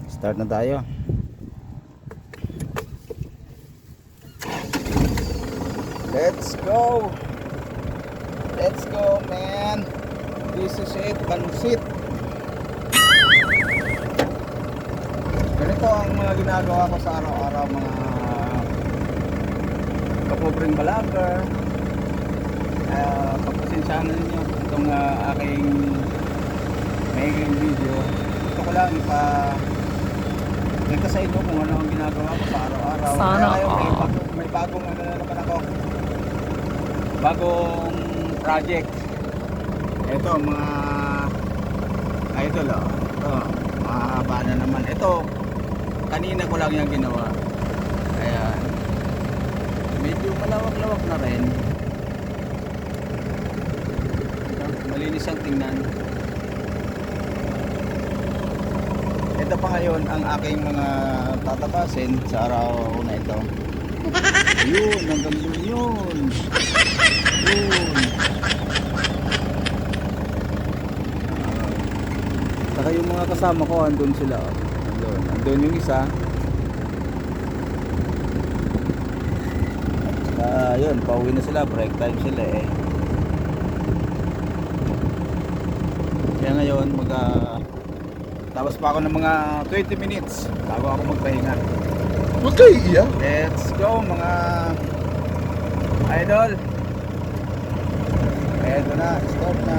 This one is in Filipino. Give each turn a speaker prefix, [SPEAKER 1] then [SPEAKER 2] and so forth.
[SPEAKER 1] Start na tayo. Let's go. Let's go, man. This is it, pansit. Ganito ang mga ginagawa ko sa araw-araw, mga kapobreng vlogger. Pagpasensyahan ninyo itong aking making video. Gusto ko lang ito sa inyo kung ano ang ginagawa ko sa araw-araw.
[SPEAKER 2] Sana
[SPEAKER 1] may bagong ano na naman ako, bagong project. Ito mga idol, ito mahaba na naman. Ito kanina ko lang yung ginawa. Ayan, medyo malawak-lawak na rin. Malinis ang tingnan. Ito pa ngayon ang aking mga tatapasin sa araw na ito. Yun, hanggang doon yun. Yun. Saka yung mga kasama ko, andun sila. Andun yung isa. Yun, pauwi na sila. Break time sila eh. Kaya ngayon, tapos pa ako ng mga 20 minutes bago ako magpahinga.
[SPEAKER 3] Okay, iya.
[SPEAKER 1] Let's go mga idol. Eto na, start na.